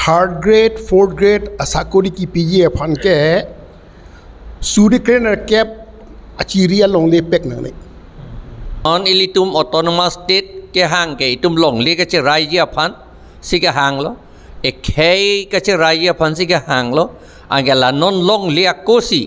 third grade fourth grade asakori ki pije phan ke suri krener cap achiria long le pek na ne on ilitum autonomous state ke hang ke itum long le ke raya phan si ke hang lo e khei ke raya phan si ke hang lo angela non long le kosi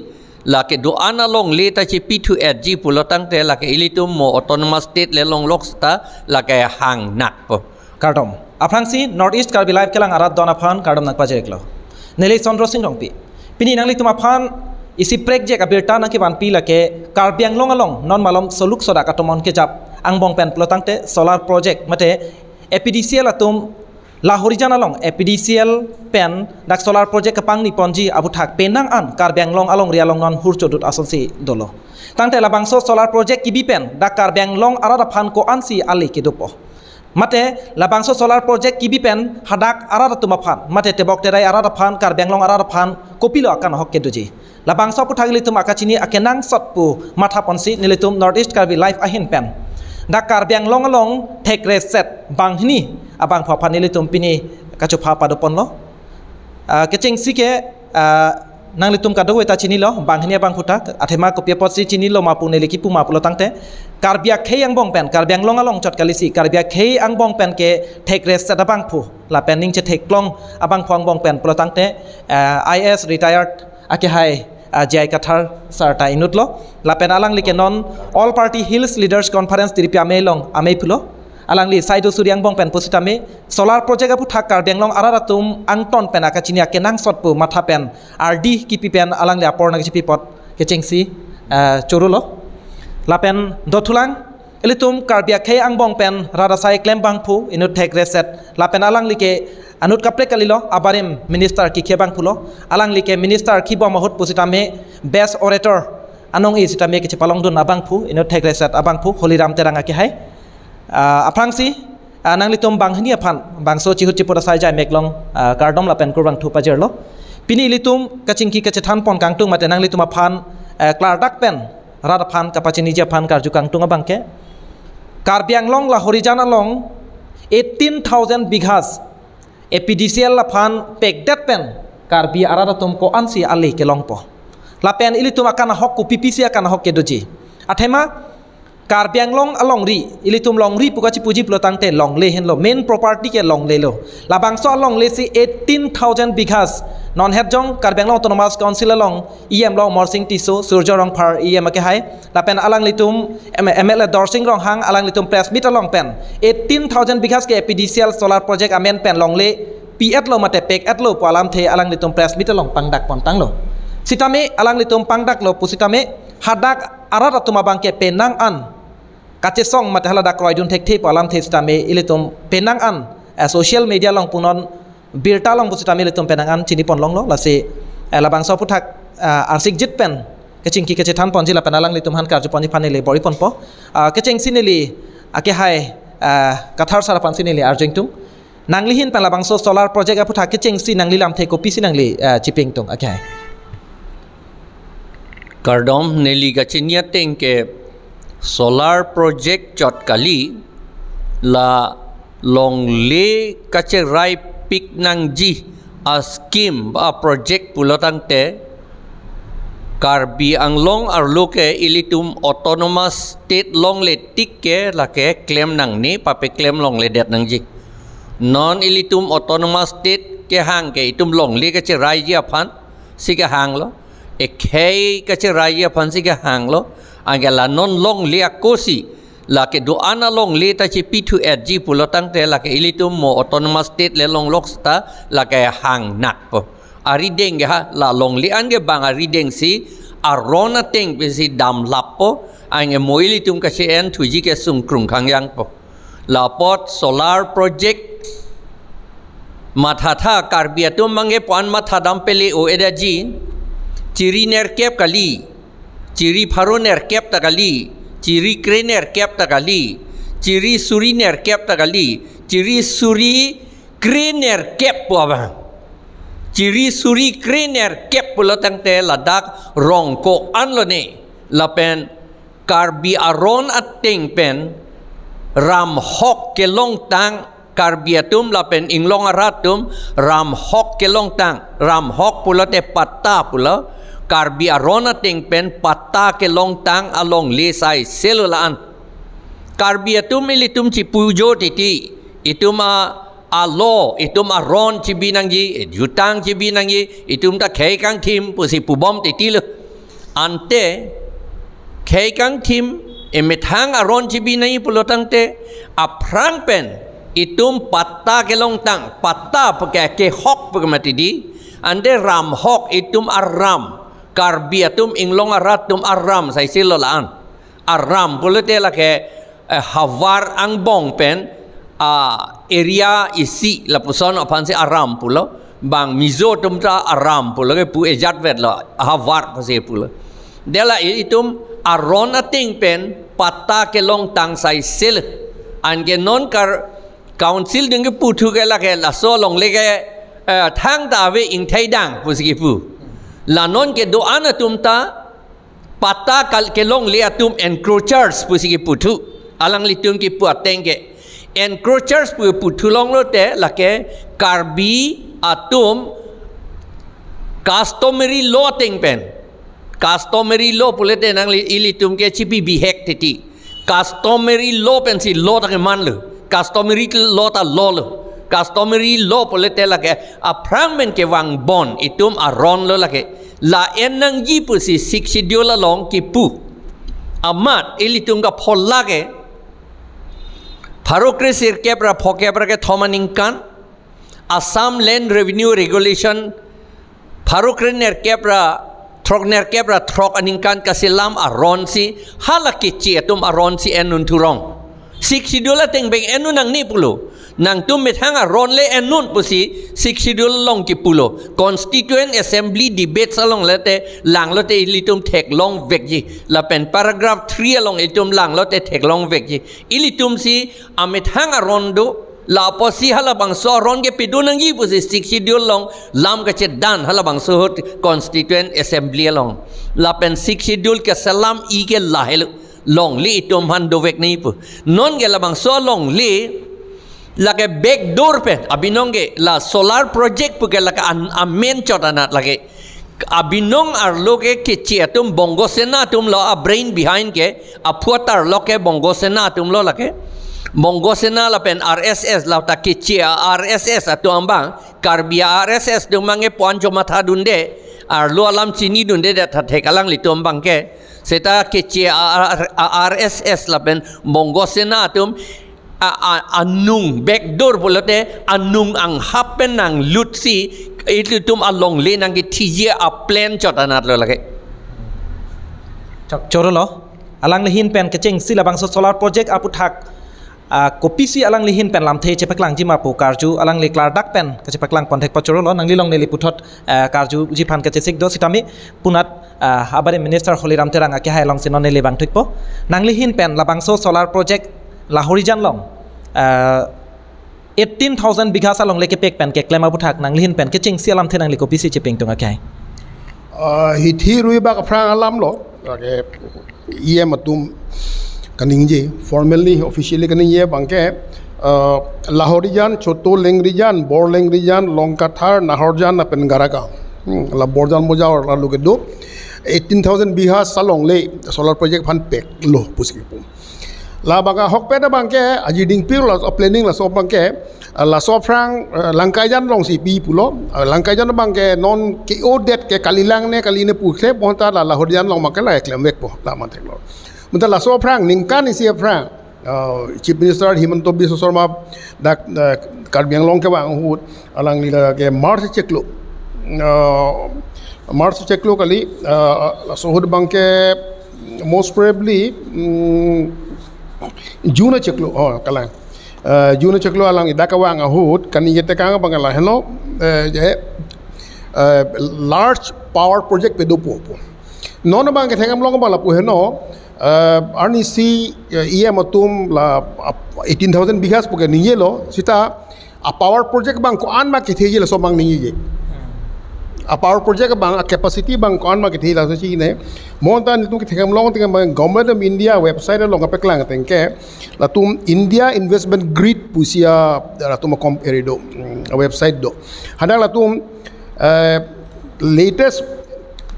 la ke do ana long le ta chi p2at ji pulo tang te la ke ilitum mo autonomous state le long lok sta la ke hang nak po Kardom Afrangsi North East Karbi Live kelang arat don aphan kardom nak pajeklo Nele Sondro Singh rongpi Pini nangli tum aphan isi project abirta nang ki ban pi la ke Karbiang long along non malom soluk soda katomon ke jap angbong pen pelotang te solar project mate EPDCL atum la horijan along EPDCL pen dak solar project kapang ni ponji abu thak penang an Karbiang long along ria long non hurchodut asonsi dolo tangte la bangso solar project ki bi pen dak Karbiang long arat aphan ko ansi ali ke dopo Mate labangso solar project kibi pen hadak arada tumaphan mate tebok terai arada phan Karbiang long arada phan kopilo akan hokke duji labangso puthagili tum akachini akenang sotpu matha ponsi nilitum North East Karbi Live ahin pen dak Karbiang long along take reset banghini abang phaphan nilitum pini kachupha padopon lo keching sike nang litum kado eta chini lo banghini abang phutak athema kopia potsi chini lo mapu neliki pu mapulo tangte Karbia khei ang bong pen Karbiang long along chot kalisi Karbia khei ang bong pen ke take rest at abang phu la pen ning che take long abang phong bong pen pulo tangte IS retired ake hai jai kathar sarta inut lo la pen alang like non all party hills leaders conference diripya melong amei phulo alang li saido suryang bong pen positame solar project apu thak Karbiang long araratum angton pen akachini akenang sotpu matha pen RD kipi pen alang li apor nang chipi pot kechengsi chorulo lapen dotulang elitum Karbia khei angbong pen radasai klem bangphu inut thek reset lapen alang like anut kapre kalilo abarim minister ki khebang phulo alang like minister ki bo mahut positame best orator anong is itame ki palong dun abang phu inut thek reset abang phu holiram teranga ki hai aprangsi nang litum banghni aphan bangso chihut chipura sai jai meklong kardom lapen kurbang thu pajerlo pini litum kachingki kachethan pon kangtung mate nang litum aphan klardak pen radaphan kapachini japhan karjukang tunga bangke Karbiang long la horizana long 18,000 bighas EPDCL la phan pekdat pen Karbi aradatum ko ansi ali ke long po la pen ilitum akan hok ku PPC akan hok ke doji athema Karbiang long along ri ilitum long ri pukachi puji plotang te long le hen lo main property ke long le lo la bangso long le si 18,000 bighas non het jong Karbiang long autonomous council long em long morsing tiso surjorong par em ke hai la pen alang litum ml dorsing rong hang alang litum press meet long pen 18,000 bighas ke EPDCL solar project amen pen long le ps lo mate pek at lo palam the alang litum press meet long pangdak pontang lo sitame alang litum pangdak lo pusitame hadak arata tumabang ke penang an kache song mate hala dak roidun thek the palam the sitame ilitum penang an social media long punon birta long busitame ilitum penang an chini pon long lo la se labang so puthak arsik jit pen keching ki keche than ponji la penalang litum han karju ponji phanile bori pon po keching sineli ake hai kathar sara pan sineli arjengtung nangli hin pan labang so solar project apu thak keching si nangli lam the kopi si nangli chiping tung ake hai Kardom neli gachinya tengke solar project chot kali la long le kache rai pik nang ji a scheme a project pulotang te Karbi ang long arloke ilitum autonomous state long le tikke la ke claim nang ni pape claim long le det nang ji non ilitum autonomous state ke hang ke itum long le kache rai ji aphan si ke hang lo e khei kache rai ji aphan si ke hang lo angela non long le kosi la ke do ana long le ta chi p2at ji pulotang te la ke ilitum mo autonomous state le long lok sta la ke hang nak po ari deng ha la long li an ge bang ari deng si arona teng pe si dam lap po ange moili tum ka che en thuji ke sung krung khang yang po la pot solar project mathatha Karbia tum mange pon matha dam pele o edaji chiri ner kep kali chiri pharoner kep ta kali chiri krener kep ta kali chiri suriner kep ta kali chiri suri krener kep po ba Ciri suri krener kep pulotang te ladak rong ko anlo ne lapen Karbi aron at ting pen ram hok ke long tang Karbiatum la pen inglong aratum ram hok ke long tang ram hok pula te patta pula Karbi arona ting pen patta ke long tang along le sai selulaan Karbiatum ilitum ci pujo titi itum alo itum aron ci binangji jutang ci binangji itum ta khei kang thim pusi pubom titi le ante khei kang thim emethang aron ci binai pulotang te aprang pen itum patta ke long tang patta pake ke hok pagmati di ande ram hok itum aram Karbiatum inglong aratum aram sai silolaan aram pulote la ke havar ang bong pen area isi la puson apan se aram pulo bang mizo tumta aram pulo ke pu ejat vet la havar pase pulo dela itum aron ating pen patta ke long tang sai sil an ke non kar council ding ke putu ke la so long le ke thang da we ing thai dang pusi pu la non ke do ana tumta patta kal ke long le atum encroachers pusi putu alang litum ki pu ateng ke encroachers pu putu long lo te la ke karbi atum customary law ting pen customary law pulete nang ilitum ke chipi bihek titi customary law pen si law ta ke man lo customary law ta law lo customary law pulete la ke aprangmen ke wang bon itum aron lo la ke la enang ji pu si 6 schedule la long ki pu amat ilitum ka pholla ke Pharokresir kepra phokepra ke thomaningkan Assam Land Revenue Regulation Pharokrener kepra Trokner kepra trok aningkan kasilam aron si halaki atum aron si enun turong siksidula teng beng enun nang ni pulo nang tum methanga ron le enun pusi siksidul long ki pulo Constituent Assembly debate salong lete lang lote ilitum tek long vekji la pen paragraph 3 along itum lang lote tek long vekji ilitum si amethanga rondo la posi halabang so ron ke pidunang gi pusi siksidul long lam ka che dan halabang so Constituent Assembly along la pen siksidul ke salam i ke lahel long li itum hando vek ni pu non ge labang so long li lage backdoor pen abinonge la solar project puke laka amen chotanat lage abinong arloge ke chiatum bongo senatum lo a brain behind ke apuatar loke bongo senatum lo lake bongo sena la pen RSS la ta ke chia RSS atu ambang karbia RSS dumange ponjo matha dunde arlo alam chini dunde da thekalang litum bang ke seta ke chia RSS la pen bongo senatum anung backdoor polote anung ang happen nang lutsi itu tum along le nang tije a plan chotanat lo lage chak chorolo alang lehin pen kecheng sila bang solar project aputhak kopisi alang lehin pen lam the chepaklang jima pu karju alang le klar dak pen kechepaklang kontek pachorolo nang lilong neli puthot karju jipan kechesik do sitami punat abare minister holiram teranga ke hai long sinone le bang thikpo nang lehin pen labang solar project lahorijan long 18,000 bigha salong leke pek pen ke klema buthak nang lihin pen ke ching sialam the nang liko pisi chepeng tonga kai hi thi rui ba ka frang alam lo ke ye matum kaning je formally officially kaning ye bangke lahorijan choto lengrijan bor lengrijan longkathar nahorjan pen garaka la borjan moja or la luge do 18,000 bigha salong le solar project phan pek lo pusi pu la baga hokpe da bangke aji ding pir la planning la so bangke la so frang langkaijan long si pi pulo langkaijan bangke non ke odet ke kalilang ne kaline pukse bonta la hodian long makala eklemek po la mantek lo munta la so frang ningkan isi frang chief minister Himanto Biswa Sarma dak karbiang long ke bang hut alang lila ke mars cheklo kali la so hod bangke most probably Juna cheklo kalang Juna cheklo alang idaka wang ahut kan yete kang bangala hello large power project pedopo non bang ke thangam long bala pu heno arni si iya matum la 18,000 bighas puke niyelo sita a power project bang ko an ma ke theji la so bang niye power project bang capacity bang kon ma kithi la chi ne mon ta ni tu ki thekam long tingam government of India website long ka peklang tengke la tum India investment grid pusia la tum compare do website do hadang la tum latest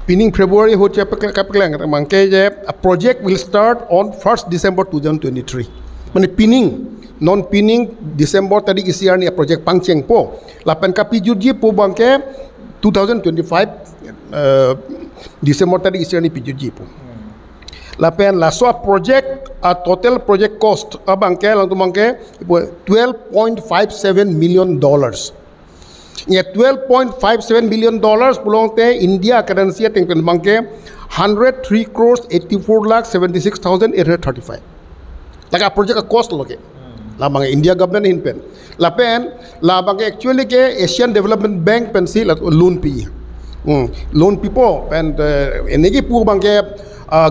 pinning February ho che peklang mangke je a project will start on 1st December 2023 mane pinning non pinning December tadi isiar ni project pangcheng po lapan kapi juji po bangke 2025 December tadi isiar ni PJJ po lapan la so project a total project cost abangke lang tumangke $12.57 million ya $12.57 million pulong te India currency teng pen bangke 103,84,76,835 laga project cost loge la bang India government hin pen la pen la bang actually ke Asian Development Bank pen si loan pi loan people and enegi pu bang ke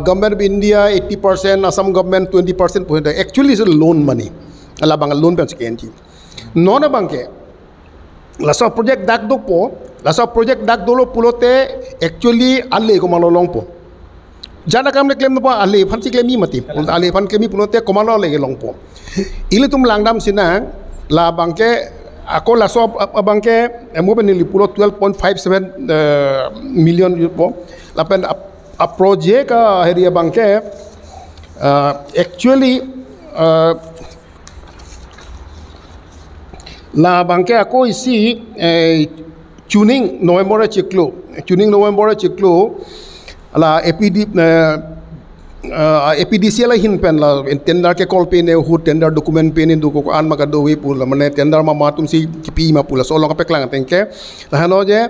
government of India 80% Assam government 20% actually is a loan money la bang loan pen sekian ji non bang ke la so project dak do po la so project dak dolo pulote actually alle ko malolong po jana kam ne claim no pa ale phan si claim mi mati ale phan claim mi pulote komalo lege long po ili tum langdam sinang la bangke ako la so bangke mo ben li pulo 12.57 million po la pen a project area bangke actually la bangke ako isi tuning November chiklo la APDC la hin pen la tender ke call pe ne hu tender document pe ne du ko an maka do we pula mane tender ma matum si kipi ma pula so long pe klang tengke la hano je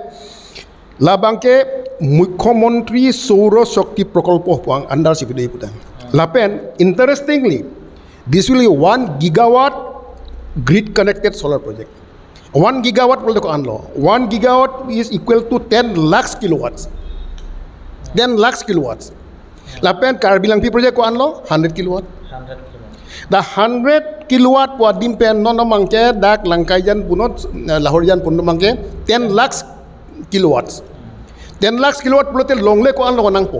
la banke Mukhyamantri Saura Shakti Prakalpo pang under sipide putan la pen interestingly this will be 1 gigawatt grid connected solar project 1 gigawatt pula ko anlo 1 gigawatt is equal to 10 lakhs kilowatts 10 lakhs kilowatts lapen kar bilang pi project ko anlo 100 kilowatt the 100 kilowatt po dimpen non mangke dak langkaijan punot lahorjan pun mangke 10 lakhs kilowatts 10 lakhs kilowatt pulote longle ko anlo nang po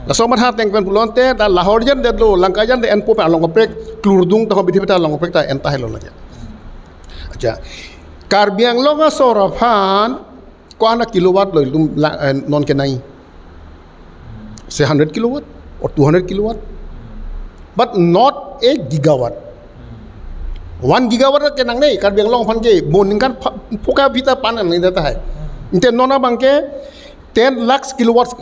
la somat ha teng pen pulonte da lahorjan de do langkaijan de en po pa long prek klurdung to bithi peta long prek ta en ta helo lagi acha kar biang longa soraphan ko ana kilowatt loi lum non kenai say 100 kilowatt or 200 kilowatt but not a gigawatt 1 gigawatt ke nang nei kar biang long phan ke boning kan phoka bita pan ni data hai inte nona bangke 10 lakhs kilowatts ke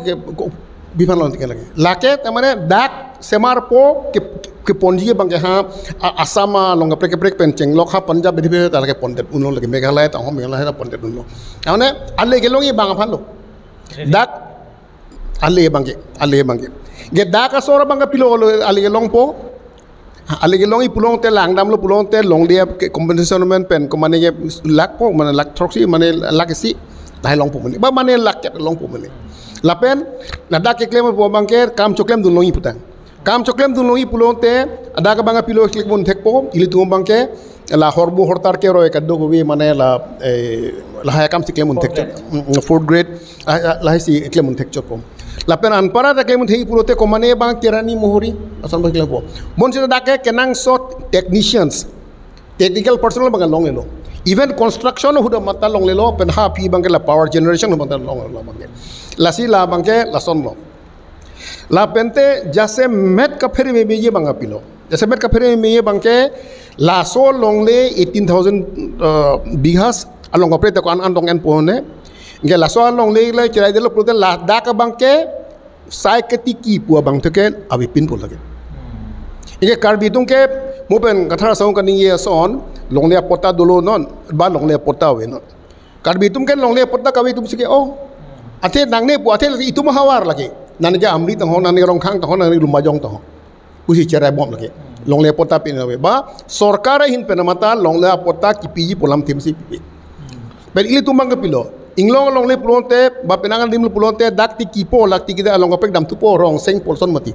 bifan lon ke lagi lake tamane dak semar po ke ponji bangke ha asama long prek penceng lok ha punjab bidhi ta lake pondet unlo lagi meghalaya ta hom meghalaya ta pondet unlo amane alle gelongi bang phan lo dak alle bangke ge daka sora bangka pilo alle long po alle long i pulong te langdam lo pulong te long dia compensation men pen ko mane ge lak po mane lak troxi mane lak si dai long po mane ba mane lak ke long po mane lapen na dak ke klem po bangke kam choklem dun long i putang kam choklem dun long i pulong te ada ka bangka pilo klik mon thek po ili tu bangke la horbu hortar ke roe kaddo go wi mane la ha kam si klem mon thek 4th grade la si klem mon thek chot po lapen anpara da klem thei purote ko mane bang kerani mohori asan bang po mon sida dake kenang sot technicians technical personnel bang long elo even construction huda mata long lelo pen ha pi bang la power generation mata long lo bang la si la bang ke la son lo la pente jase met ka pheri me ye bang apilo jase met ka pheri me ye bang ke la so long le 18000 bighas along operate ko an dong en pone nge la so long le chirai delo prote la da ka bangke sai ke tiki pu bang teke abi pin pul lage nge karbi tung ke mopen kathara saung kan ye son long le pota dolo non ba long le pota we non karbi tung ke long le pota ka we tum sike o athe nang ne pu athe itu mahawar lage nan ge amri tang ho nan ge rong khang tang ho nan ge lumajong tang usi chirai bom lage long le pota pin we ba sarkar hin penamata long le pota kipi polam tim si pi ben ili tumang ke pilo inglong long le pulonte ba penangan dim pulonte dak ti kipo lak ti gida along pek dam tu po rong seng polson mati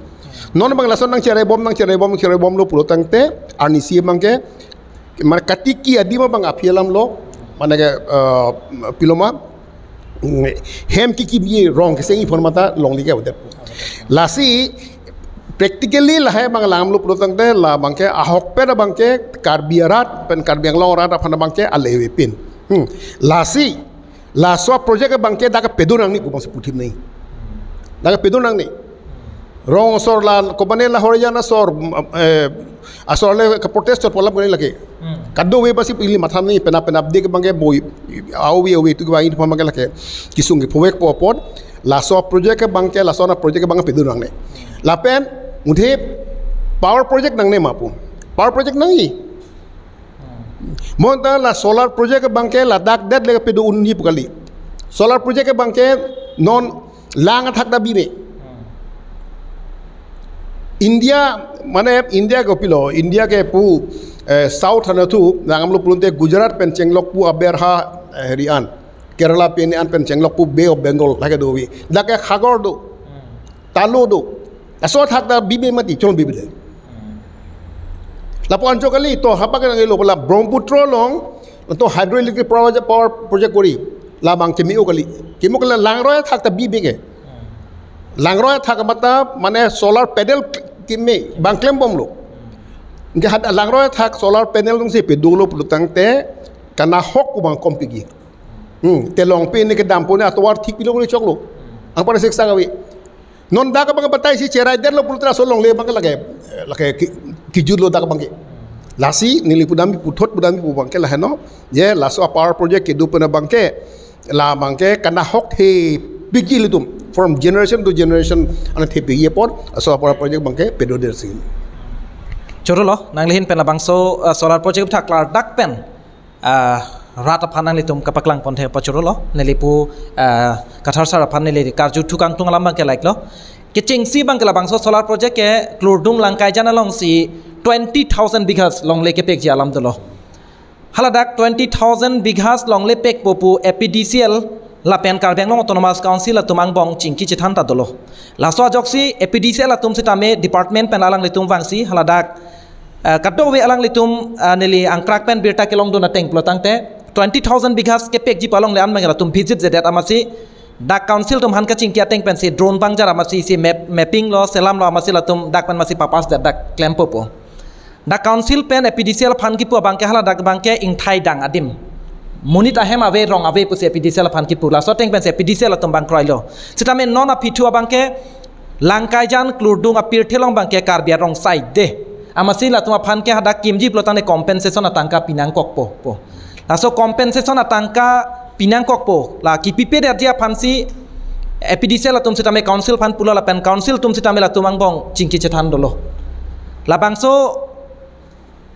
non bang lason nang cerai bom lo pulotang te arnisi bangke mar katiki adima bang apielam lo manage piloma hem ki ye wrong ke sengi phone mata long li ke udah lasi practically lah hai bang lam lu protang te la bang ke ahok pe bang ke karbiarat pen karbiang long rat apa bang ke alewe pin lasi la so project ke bang ke da ke pedunang ni bang seputim ni da ke pedunang ni rong sor la kobane la horijana sor asor le ke protestor pola bani lagi kaddo we basi pilih matham ni pena abdi ke bangke boy awi tu ba in pamage lake kisung ke powek popot la so project ke bangke la so na project ke bang pedurang ne la pen mudhe power project nang ne mapu power project nang i monta la solar project ke bangke la dak det le pedu unni pukali solar project ke bangke non lang thak da bi ne India mana India ko pilo India ke pu South Hanatu nangam lu pulunte Gujarat pen cenglok pu aberha herian Kerala pen an pen cenglok pu Bay of Bengal lage do wi lage khagor do talu do aso thak da bibe mati chon bibe la pon chokali to hapa ka ngelo la Brahmaputra long to hydroelectric power project kori la bang chemi okali kemukala langroy thak da bibe ke langroy thak mata mane solar panel kimme bang klem bom lo nge had langroy thak solar panel dong se pe dolo plutang te kana hok ku bang kompigi te long pe ne ke dam pone atwar thik pilo ni choklo ang pare sek sangawi non da ka bang batai si cherai der lo pultra so long le bang lage kijud lo da ka bang lasi nili pudami puthot pudami pu bang ke la heno je laso power project ke du pena bang ke la bang ke kana hok he bigi litum from generation to generation ana thepe ye pot so power project bang ke pedo der sing Chorolo nang lihin pen labang so solar project thak lar dak pen rata phanang litum kapaklang pon the pachorolo nelipu kathar sar phan neli karju thukang tung lambang ke like lo ke chingsi bang ke labang so solar project ke klurdung langkai jana long si 20,000 bighas long le ke pek ji alam dolo haladak 20,000 bighas long le pek popu APDCL la pen Karbiang Long Autonomous Council la tumang bong chingki chithan ta dolo la so joksi APDCL la tum sitame department pen alang litum wangsi haladak kaddo we alang litum neli angkrak pen birta kelong do na teng plotang te 20,000 bighas ke pek ji palong le an mangera tum visit zedat amasi dak council tum han ka chingki ateng pen si drone bang jar amasi si mapping lo selam lo amasi la tum dak pen masi papas dak claim popo dak council pen APDCL phan ki pu bang ke haladak bang ke ing thai dang adim Munita hem ave rong ave pusi APDCL phan ki pula so teng pen se APDCL tum bang kroilo sitame non apitu bangke langkai jan klurdung apir thelong bangke Karbiang rong side de amasi la tuma phan ke hada kimji plotane compensation atangka pinang kokpo po la so compensation atangka pinang kokpo la ki pipe der dia phan si APDCL tum sitame council phan pula la pen council tum sitame la tumang bong chingki chethan dolo la bangso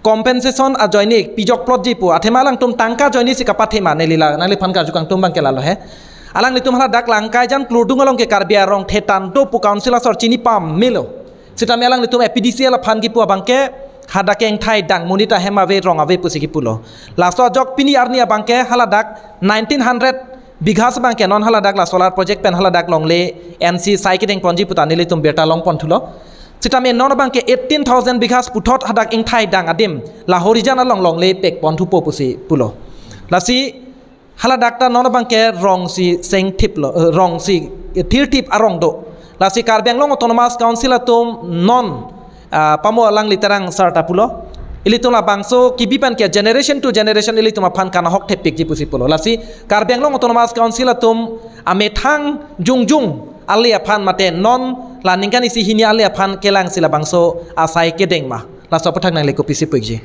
compensation a joinik pijok plot jipu athema lang tum tangka joini si kapathema nelila nali phan ka jukang tum bang ke lalo he alang ni tum hala dak langkai jan klurdung along ke Karbiang rong thetan do pu council asor chini pam milo sitame alang ni tum APDCL phan ki pu bang ke hada keng thai dang munita hema ve rong ave pu si ki pulo la so jok pini arnia bang ke hala dak 1900 bighas bang ke non hala dak la solar project pen hala dak long le NC saikideng ponji putani le tum beta long pon thulo sitame non bang ke 18,000 bighas puthot hadak ing thai dang adim la horizontal long le pek pon thu po pusi pulo la si hala dakta non bang ke rong si seng tip lo rong si thir tip arong do la si Karbiang Long Autonomous Council atum non pamo alang literang sarta pulo ilitum la bangso kibipan ke generation to generation ilitum aphan kana hok thepik ji pusi pulo la si Karbiang Long Autonomous Council atum amethang jungjung ali aphan mate non la ningkan isi hini ali aphan kelang sila bangso asai kedeng ma la so pathang nang leko pisi pekji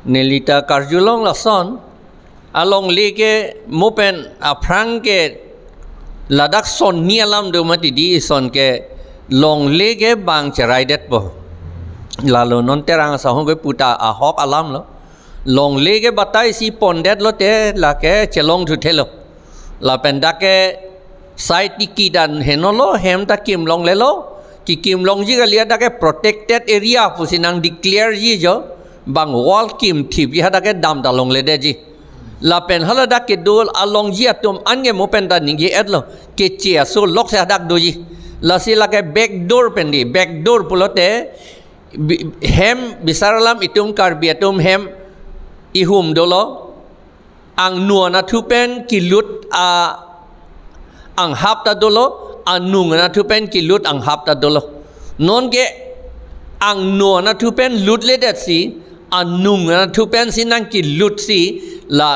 Nelita karjulong la son along leke mopen aprang ke ladak son ni alam do mati di son ke long leke bang cherai det bo lalu non terang sa hong puta a hok alam lo long leke batai si pondet lo te la ke chelong thu thelo la penda ke site ki dan henolo hem ta kim long le lo ki kim long ji ga lia da ke protected area pusinang declare ji jo bang wall kim thip ji hada ke dam da long le de ji la pen hala da ke dol along ji atum ange mo pen da ningi edlo ke chia so lok se dak do ji la si la ke back door pen di back door pulote hem bisaralam itum Karbiatum hem ihum dolo ang nuan na tupen kilut ang hap ta dolo anung na tupen kilut ang hap ta dolo non ke ang nuan na tupen lut le det si anung na tupen sinang kilut si la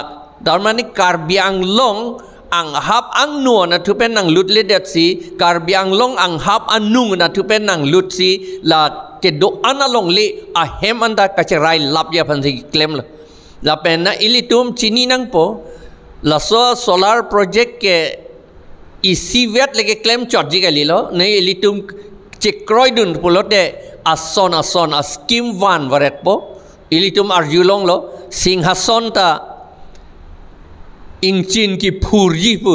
darmani karbiang long ang hap ang nuan na tupen nang lut le det si karbiang long ang hap anung na tupen nang lut si la ke do analong le ahem anda kacerai lap ya pansi claim la pena ilitum chini nang po la solar project ke isi vet leke claim chot ji galilo ne ilitum chekroidun pulote ason a scheme van varet po ilitum arjulong lo singhason ta ingchin ki phurji pu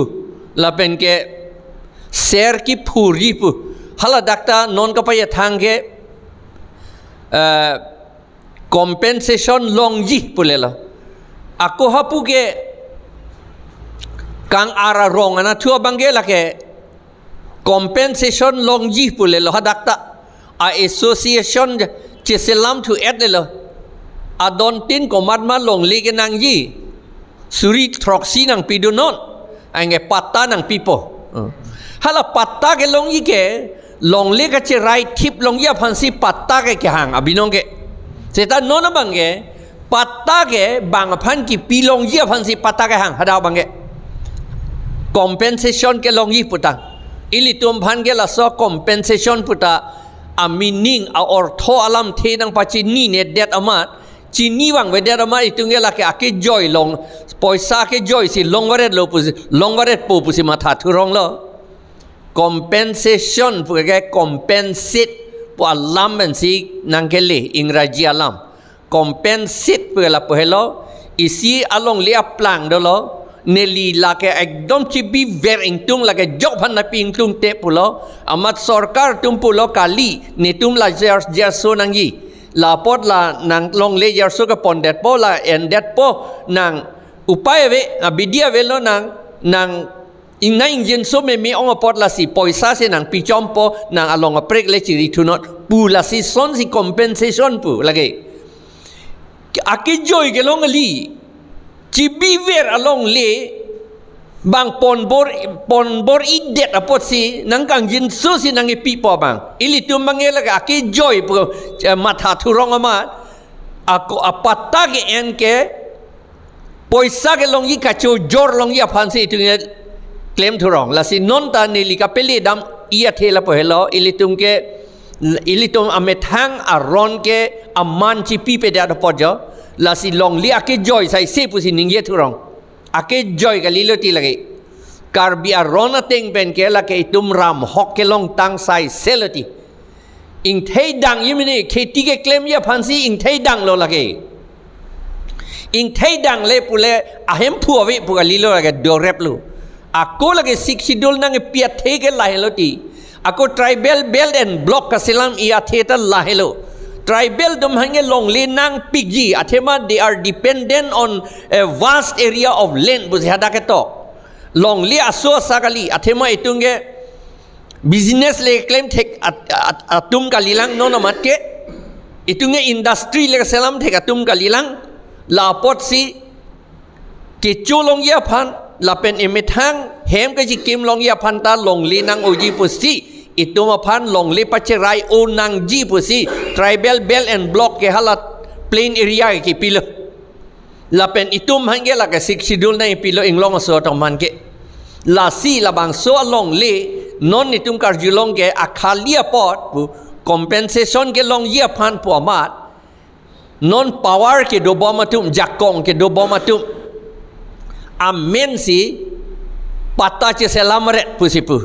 la pen ke ser ki phurji pu hala dakta non ka pa ya thangge compensation longji pulela ako hapuge kang ara rong ana thua bangela ke compensation longji pulela hadakta a association cheselam thu edelo adon tin komadma longli ke nang ji suri troksi nang pidunon ange patta nang pipo hala patta ke longji ke longli ka che right tip longya phansi patta ke hang abinong ke seta nona bangge patta ke bang phan ki pilong ye phan si patta ke hang hadaw bangge compensation ke long yi puta ilitum phan ke la so compensation puta a meaning a ortho alam the nang pachi ni ne det amat chini wang we det amat itunge la ke ake joy long poisa ke joy si longwaret lo pu longwaret po pu si matha thurong lo compensation pu ke compensate po alam ben si nangkele ingraji alam compensate po la po hello isi along lia plang dolo neli la ke ekdom chibi ver ingtung la ke job han na pingtung te pulo amat sarkar tum pulo kali ni tum la jar so nangi la pot la nang long le jar so ka pondet po la endet po nang upaya ve abidia velo nang ina ingin so me ong pot la si poisa se nang pichompo nang along a prek le chiri tunot pu la si son si compensation pu lagi ake joy ke long ali chibi ver along le bang ponbor idet apot si nang kang jin so si nang pipo bang ili tu mangela ake joy pu matha thurong amat ako apatta ke en ke poisa ke long yi kacho jor long ya phansi tu claim thurong la si non ta ne lika pele dam ia thela po hello ilitum amethang aron ke aman chi pi pe da pojo la si long li ake joy sai se pu si ningye thurong ake joy ka lilo ti lagi karbi aron ateng ben ke la ke tum ram hok ke long tang sai selati ing thei dang yimini kheti ke claim ya phansi ing thei dang lo lagi ing thei dang le pule ahem phu awi pu ka lilo lagi do rep lu ako lagi sik sidul nang piat thege laheloti ako tribal belt and block kasilam ia theta lahelo tribal dum hange long le nang pigji athema they are dependent on a vast area of land buzi hadake to long le aso sakali athema itunge business le claim thek atum kalilang no matke itunge industry le salam thek atum kalilang la pot si ke cholong ya phan lapen emetang hem ke jikim long ya phanta long li nang oji pusi ituma phan long li pacherai o nang ji pusi tribal belt and block ke halat plain area ke pilo lapen itum hange la ke sik sidul na pilo inglong so to man ke la si la bang so long li non itum karjulong ke akhalia pot pu compensation ke long ya phan po mat non power ke do bomatum jakong ke do bomatum amen si pata che selamret pusipu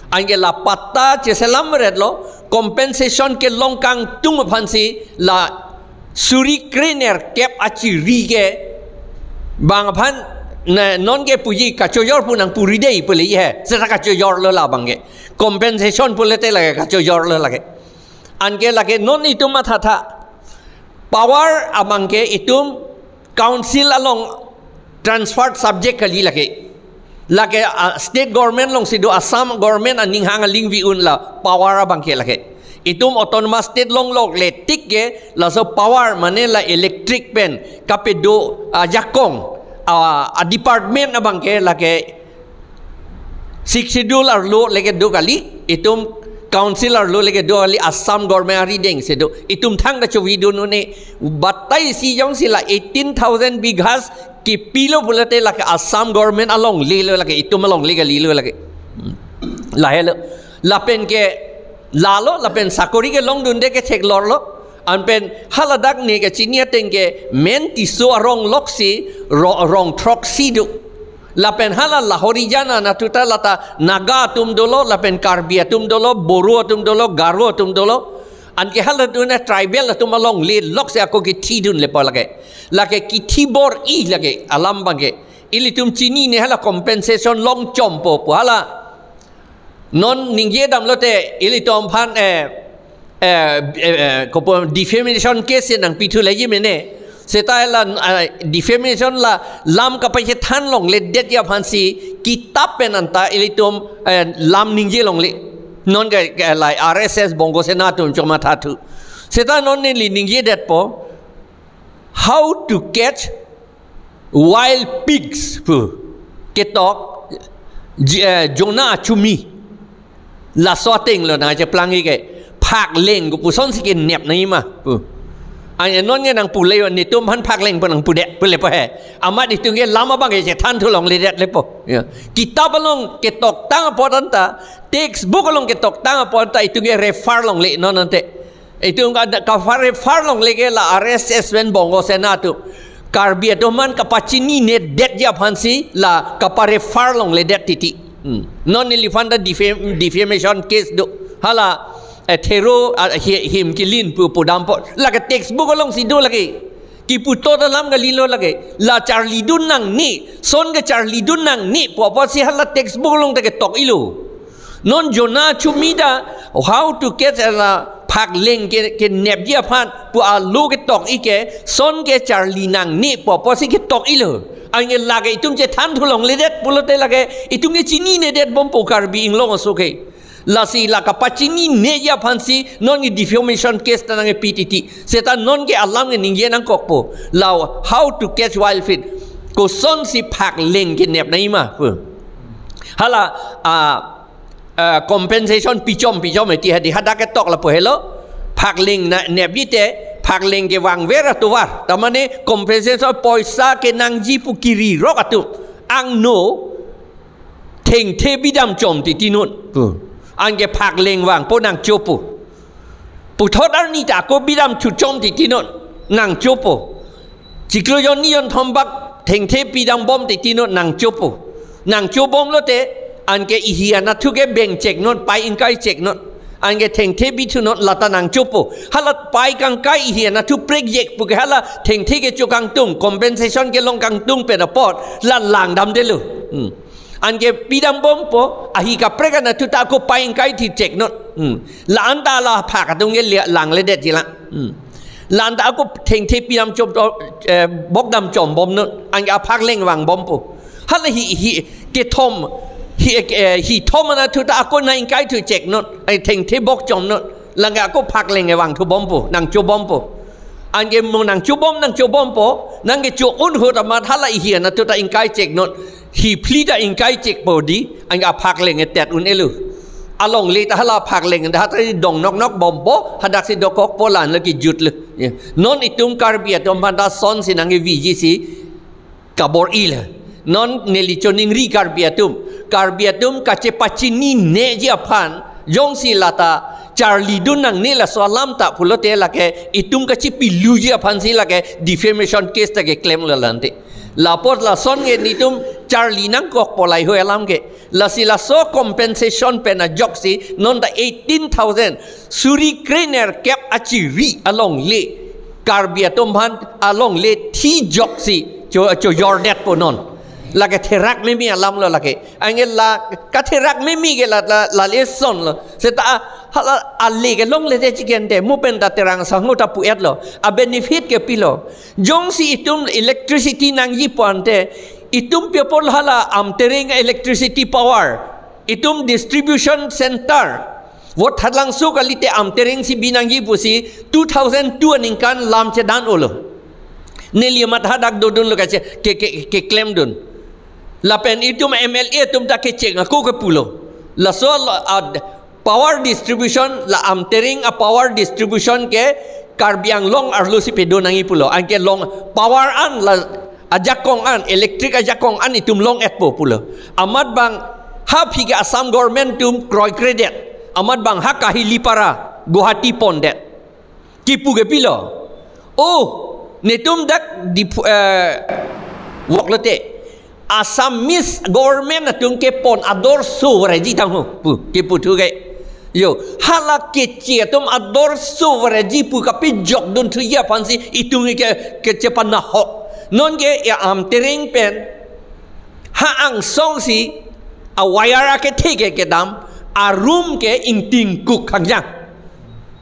angela pata che selamret lo compensation ke longkang tung phansi la suri kriner kep achi rige bang phan non ke puji kachoyor punang puri dei puli he sera kachoyor lo la bangge compensation pulete la kachoyor lo lage ange lage non itu matha power amangke itum council along transferred subject kali lagi state government long sido Assam government aning hanga lingvi un la power bangke lagi itum autonomous state long le tik ke la so power mane la electric pen kapedo jakong a department abang ke lake six schedule arlo leke do kali itum council arlo leke do kali Assam government reading sedo itum thang da cho video no ne batai si jong sila 18,000 bighas ki pilo bulate lake Assam government along le lake itum along le kali lake la helo la pen ke lalo la pen sakori ke long dunde ke thek lor lo an pen haladak ne ke chinia tengke men tiso arong loksi rong troxi du la pen hala lahori jana natuta lata naga tum dolo la pen karbia tum dolo boru tum dolo garo tum dolo an ke hala duna tribal tum along le loksi ako ke tidun le polake lake ki tibor I lake alam bangke ilitum chini ne hala compensation long chompo po hala non ningye dam lote ilitom phan defamation case nang pitu lagi mene seta la defamation la lam kapai than long le det ya phansi kitab penanta ilitum lam ningje long le non ga lai RSS bongo senatum choma thatu seta non ne li ningje det po how to catch wild pigs pu ketok jona chumi la sorting lo na je plangi ke phak leng ku puson sikin nep nai ma pu ai non nge nang pu le ni tum han phak leng pa nang pu de pu le pa he amat itu nge lama bang je than thu long le det le po kitab long ke tok tang po ta textbook long ke tok tang po ta itu nge refer long le non ante itu ka refer long le ke la RSS wen bongo senatu karbia to man kapachini ne det ja phansi la ka refer long le det titi non ilifanda defamation case do hala thero him kilin pu dampo lage textbook along sido lage ki puto dalam galilo lage la Charlie dun nang ni son ge Charlie dun nang ni po si hala textbook long take tok ilo non jona chumida how to get la phak leng ke nep dia phan pu a lu ke tok ike son ge Charlie nang ni po si ke tok ilo angin lagi itum je than thulong ledet pulote lage itum ge chini ne det bom pokar bi inglong soke lasi la kapachini ne ya phansi non ge defamation case tanang ge PTT seta non ge alam ge ningye nang kokpo law how to catch wild fish ko son si phak leng ge nep nai ma hala compensation pichom ti hadi hada ke tok la po hello phak leng na nep bite phak leng ke wang vera tu war tamane compensation poisa ke nangji pu kiri rok atu ang no theng the bidam chom ti tinun ang ke phak leng wang po nang chopu pu thot ar ni ta ko bidam chu chom ti tinun nang chopu chiklo yon ni yon thombak theng the bidam bom ti tinun nang chopu nang chobom lote ang ke ihiana thu ke beng check not pai in kai check not angge theng the bi thu not lata nang chopo halat pai kang kai hi na thu prek yek pu ke hala theng the ke chu kang tung compensation ke long kang tung pe da pot la lang dam de lu angge pidam bom po ahi ka prek na thu ta ko pai kai thi check not la anta la pha ka tung ge lang le det ji la la anta ko theng the pidam chop bok dam chom bom no angge a phak leng wang bom pu hala hi ke thom hi thomana thu ta ko nai kai thu check not ai theng the bok chom not langa ko phak leng e wang thu bom po nang chu bom po ange mo nang chu bom po nang ge chu un hu ta ma thala hi na thu ta in kai check not hi pli da in kai check po di anga phak leng e tet un elu along le ta hala phak leng da ta dong nok bom po hadak si dokok po lan la ki jut le non itum karbia tom banda son sinang e VGC kabor il non nelichoning ri karbiatum kache pachini ne ji aphan jong si lata Charlie dun nang ne la salam ta pulote lake itum kachi pilu ji aphan si lake defamation case ta ke claim la lante la por la son ge nitum Charlie nang kok polai ho alam ge la si la so compensation pena joksi non da 18,000 suri craner cap achiri along le karbiatum han along le thi joksi cho yordet po non lage therak me mi alam lo lage angel la ka therak me mi ge la lesson lo seta hala alle ge long le de chicken de mu pen da terang sa ngota pu et lo a benefit ke pilo jong si itum electricity nang yi ponte itum people hala am tereng electricity power itum distribution center what hadlang su kalite am tereng si binang yi pusi 2002 ningkan lam che dan olo Neli mat hadak dodun lo ke claim dun. Lapen itu MLA tum tak kecek aku ke pulau. La so power distribution la amtering a power distribution ke Karbiang long arlo si pedo nangi pulau. Angke long power an la ajakong an elektrik ajakong an itum long et po pulau. Amat bang hap higa Assam government tum kroy kredit. Amat bang hak kahili para Guwahati pondet. Kipu ke pilo. Oh, netum dak di waklote. Assamese government atum ke pon ador so reji tangho. Kipu tu ke. Yo, hala kecil tum ador so reji pu kapi jok dun tu ya pansi itu ke cepat nak hok. Non ke ya am tering pen ha ang song si awayara ke tege ke dam a room ke inting kuk hangjang.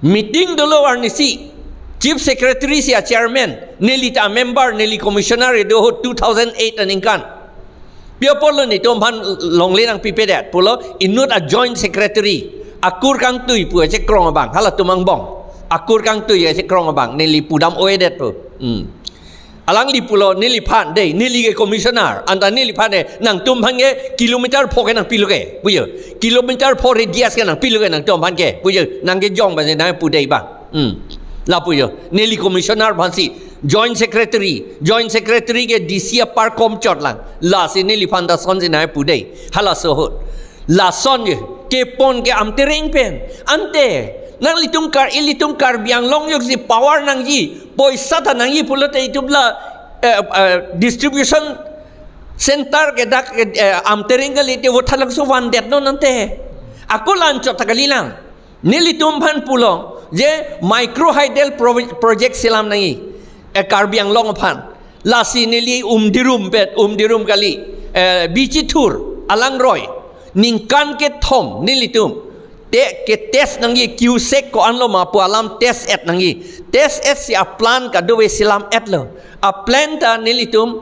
Meeting dulu warnisi chief secretary si chairman neli ta member neli commissioner do 2008 aningkan. Pio polo ni tom han longle nang pipedat polo inut a joint secretary akur kang tui pu che krong abang hala tumang bong akur kang tui che krong abang neli pudam oedet pu alang li pulo neli phan dei neli ke commissioner anta neli phan de nang tum hange kilometer phoke nang piluke puyo kilometer pho radius ke nang piluke nang tom phan ke puyo nang ke jong ba na pu dei bang la puyo neli commissioner bhansi joint secretary ke DC par kom chot lang la si neli phan da son na pu dei hala so hot la son ke pon ke am tereng pen ante nang litung kar biang long yok si power nang ji poisa ta nang yi pulo te itubla distribution center ke dak am tereng ke lite wothalang so wan det no nante aku lancho takalilang nilitum phan pulo je micro hydel project silam nang yi kar biang long phan la si nili umdirum kali bichi tour alang roy ningkan ke thom nilitum te ke test nangi qsec ko anlo ma pu alam test et nangi test et si a plan ka do silam et lo a plan ta nilitum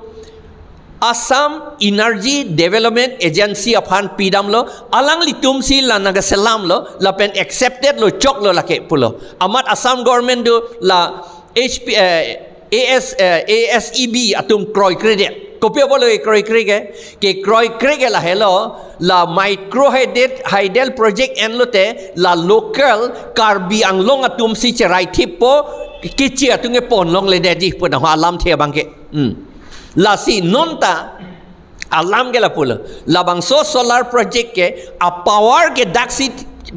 Assam Energy Development Agency aphan pidam lo alang litum si la naga selam lo la pen accepted lo chok lo la ke pulo amat Assam government do la ASEB atum kroy credit kopia bolo kroy credit ke kroy credit la hello la micro hydel project en lote la local karbi anglong atum si cherai tipo kichi atunge pon long le dedi pun alam the bangke la si nonta alam ke la pulo la bangso solar project ke a power ke daksi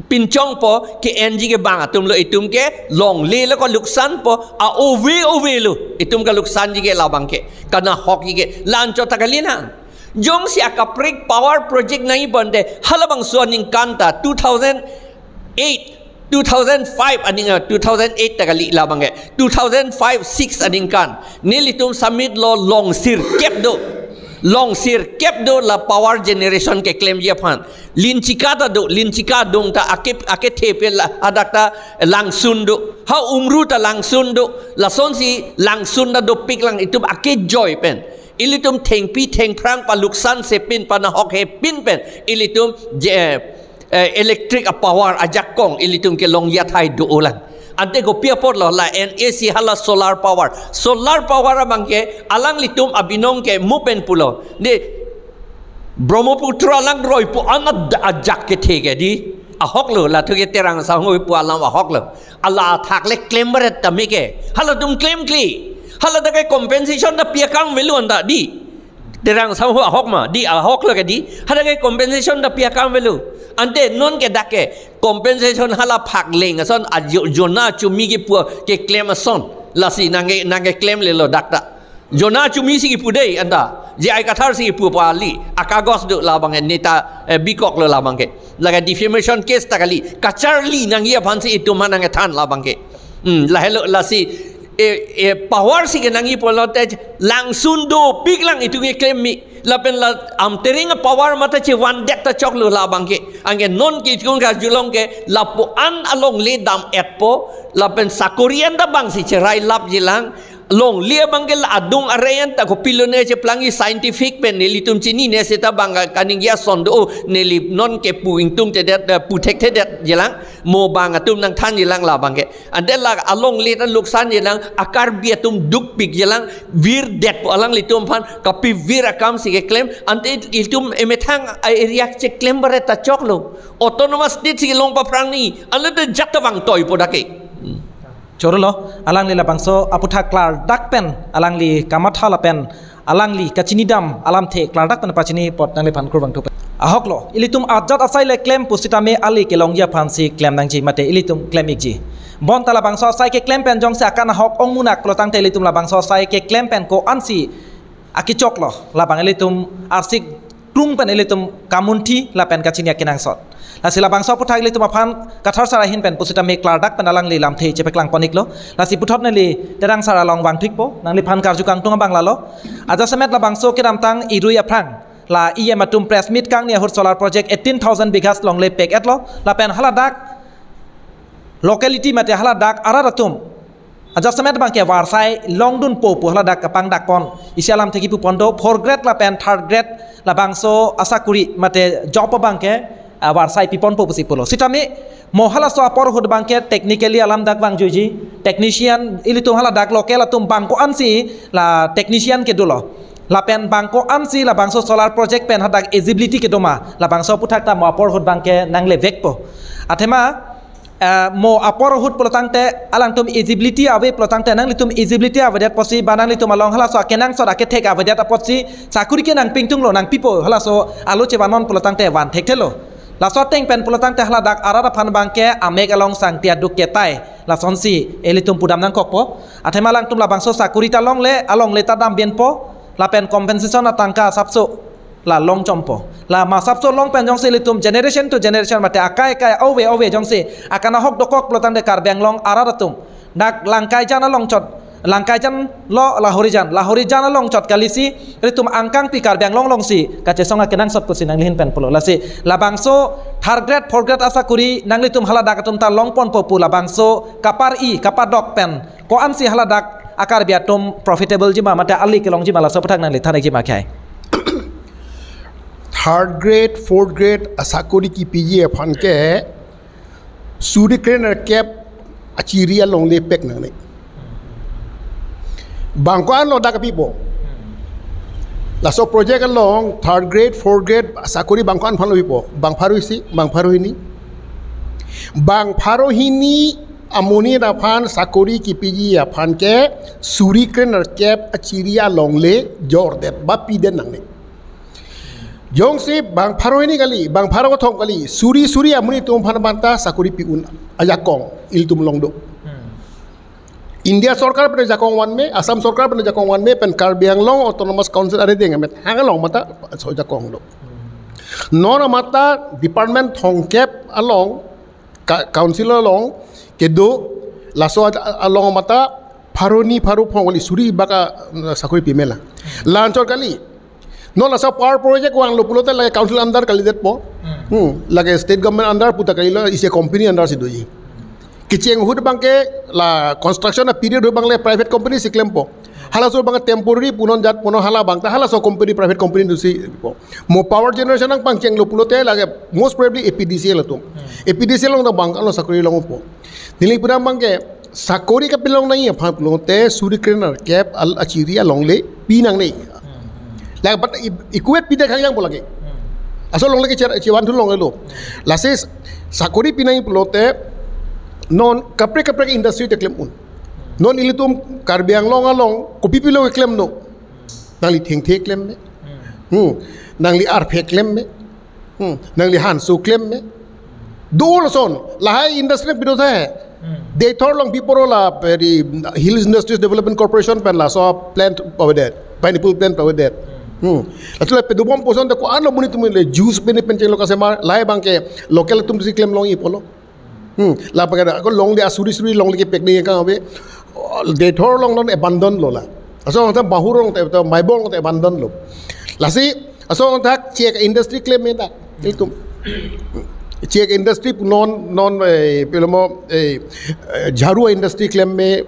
pinchong po ke NG ke bang atum lo itum ke long le lo ko luksan po a ove lo itum ka luksan ji ke la bang ke kana hoki ke lancho takalina jong si akaprik power project nai bonde halabang suaning kanta 2008 2005 aning 2008 takali la bang ke 2005 6 aning kan nilitum summit lo long sir kep do la power generation ke claim dia phan lincika dong ta ake thepel adakta langsun do ha umru ta langsun do la sonsi langsun da do pik lang itum ake joy pen ilitum thengpi thengprang pa luksan se pin pa na hok he pin pen ilitum electric power ajakong ilitum ke long ya thai do lang ante go pia pot lo la NAC hala solar power bangke alang litum abinong ke mupen pulo de Brahmaputra lang roi pu anad ajak ke thege di ahok lo la thuge terang sa ngoi pu alam ahok lo ala thak le claim ret tamike hala tum claim kli hala da ke compensation da pia kang velu anda di terang sa ahok ma di ahok lo ke di hala ke compensation da pia kang velu ante non ke dake compensation hala phak leng ason jona chumi ki pu ke claim ason lasi nange claim le lo dakta jona chumi si ki pu dei anda je ai kathar si pu pali akagos do la bang neta bikok lo la bang ke laga defamation case takali kacharli nangia phansi itu manang than la bang ke la hello lasi power si ke nangi polote langsun do big lang itu ke claim mi lapen la am tering power mata che wan dek ta chok lo la bang ke ange non ki chung ga julong ke la po an along le dam et po lapen sakorian da bang si che rai lap jilang long lia bangkel adung arayan ta ko pilone je plangi scientific pen nelitum chini ne seta banga kaningya sondo nelip non ke puing tum te dat protected dat jelang mo banga tum nang than jelang la bangke andela along le tan luksan jelang akar biatum duk pik jelang vir det po alang litum pan kapi vir akam si ke claim ante iltum emethang area che claim bare ta choklo autonomous state si long pa prang ni ala de jatawang toy podake Corolo alang li labangso aputha klar dak pen alang li kamatha la pen alang li kachini dam alam the klar dak pen pachini pot nang le phan kurwang thu ahok lo ilitum ajat asai le claim pusita me ali ke longya phansi claim nang ji mate ilitum claim ikji bon tala bangso sai ke claim pen jong sa kana hok ong munak klotang te ilitum la bangso sai ke claim pen ko ansi akichok lo la bang ilitum arsik tung pen ilitum kamunti la pen kachini akinang sot la sila bangso puthak li tuma phan kathar sara hin pen pusita me klar dak penalang li lam thei che peklang ponik lo la si puthot ne li terang sara long wang thik po nang li phan karju kang tunga bangla lo aja semet la bangso ke ram tang irui aprang la iye matum press meet kang ne hur solar project 18000 bighas long le pek et lo la pen hala dak locality mate hala dak araratum aja semet bang ke warsai long dun po pu hala dak kapang dak pon isialam theki pu pondo 4 grade la pen 3rd grade la bangso asakuri mate job bang ke warsai pipon po pusi polo sitame mohala so apor hud bangke technically alam dak bang joji technician ili tum hala dak local atum bangko ansi la technician ke dolo la pen bangko ansi la bangso solar project pen hadak eligibility ke doma la bangso puthak ta mo apor hud bangke nangle vekpo athema mo apor hud polotangte alang tum eligibility ave polotangte nang litum eligibility ave dat posi banang litum along hala so kenang so dak thek ave dat posi sakuri ke nang pingtung lo nang pipo hala so alo che banon polotangte wan thek thelo la soteng pen pulotang teh ladak arara phan bangke amek along sang tia duk ke tai la sonsi elitum pudam nang kokpo athema lang tum la bangso sakurita long le along le tadam bien po la pen compensation atangka sapso la long chompo la ma sapso long pen jong se elitum generation to generation mate akai kai owe jong se akana hok dokok pulotang de kar beng long arara tum dak langkai jana long chot langkai jan lo la horijan long chot kalisi ritum angkang pikar bang long si kache songa kenang sot pusi nang lihin pen pulo la si la bangso 3rd grade 4th grade asa kuri nang litum halada katum ta long pon popu la bangso kapar dok pen ko ansi haladak akar biatum profitable jima mata ali ke long jima la so pathak nang li thanek jima khai 3rd grade 4th grade asa kuri ki pije phan ke suri krener cap achiria long le pek nang ni bangkuan lo dak pipo la so project long 3rd grade 4th grade sakuri bangkuan phalo pipo bang pharo hini amoni da phan sakuri ki piji ya phan ke suri krener cap achiria long le jor de bapi den nang ne jong se bang pharo hini kali bang pharo ko thong kali suri amoni tum phan banta sakuri pi un ajakong il tum long do India Sarkar pada jakong wan me, Assam Sarkar pada jakong wan me, pen Karbi Anglong Autonomous Council ada dia ngamet, hangalong mata so jakong do. Non mata Department Thongkep along Council along kedo laso along mata paru phongoli suri baka sakuri pimela. Lancor kali. No laso power project wang lo pulote lagi council under kali det po. Lagi state government under puta kali la isi company under si doji. Kiceng hud bangke la construction a period bang le private company si klempo hala so bang temporary punon jat punon hala bang ta hala so company private company du si mo power generation ang pangcheng lo pulote lage most probably APDC la to APDC long da bang alo sakuri long po nili pura bangke sakuri ka pilong nai pha pulote suri krener cap al achiria long le pinang nei la but equate pide khang yang bolage asol long le ke chiwan thul long lo la se sakuri pinai pulote non kapre industry te claim un non ilitum karbiang long along kopi pilo claim no nang li theng the claim me nang li arphe claim me nang li hansu claim me dol son lahai industry bido hai they thor long biporo la peri Hills Industries Development Corporation pen la so plant over there pineapple plant over there Atau pe dubom poson de ko ano buni tum le juice bene penche lo kasema lai bangke local tum si claim long i polo la pagada ko long de asuri long le ke pek ni ka be de thor long non abandon lo la aso ta bahurong te maibong te abandon lo la si aso ta check industry claim me ta itum Cek industri non pelamo झाड़ू industry claim में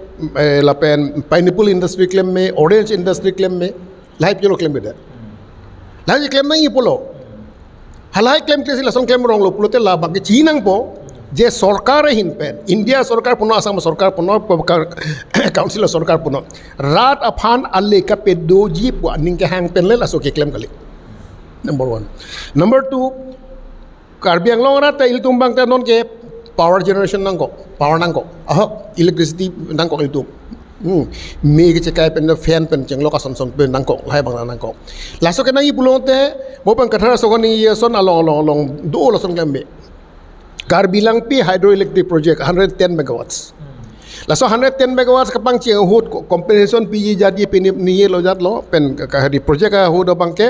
lapen pineapple industry claim में orange industry claim में लाइफ जो claim बेटा life claim नहीं पोलो halai claim ke sila song claim rong lo pulote la bagi chinang po je sarkar hin pen India sarkar puno asam sarkar puno council sarkar puno rat aphan alle ka pedo ji pu aning ke hang pen le la so ke claim kali number 1 number 2 Karbi Anglong rat il tumbang ta non ke power generation nangko power nangko electricity nangko itu me ke cekai pen fan pen chenglo ka son pen nangko lai bang nangko la so ke nang i pulote mo pen kathara so ni son along do lo son lembe Karbi Langpi hydroelectric project 110 megawatts la so 110 megawatts kapang cheng hut compensation PG jadi pen ni lo jat lo pen ka di project ka hut bang ke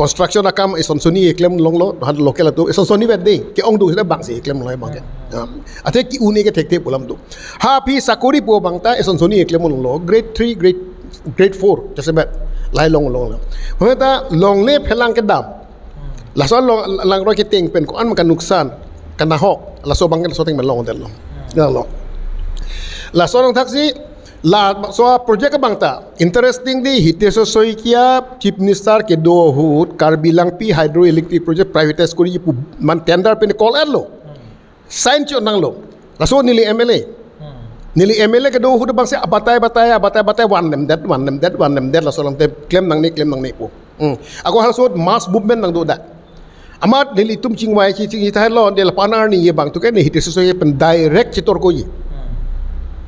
construction akam son soni eklem long lo han local tu son soni vet ding ke ong du sila bang si eklem lo bang ke ate ki uni ke tek tek pulam tu ha pi sakuri po bang ta son soni eklem lo grade 3 grade 4 just about lai long ho ta long le phelang ke dam la so lang ro ke ting pen ko an kan nuksan kan hok la so bang ke so ting man long del lo la so nong taxi la so project ka bangta interesting di hiteso soikia chief minister ke do hut Karbi Langpi hydroelectric project privatize kori pu man tender pen call lo sign cho nang lo la so nili MLA ke do hut bang se batai one them that la so lang te claim nang ni pu ako hal so mass movement nang do da amat nili tum chingwai chi thai lo de la panar ni ye bang tu ke ni hiteso soikia pen direct chitor ko yi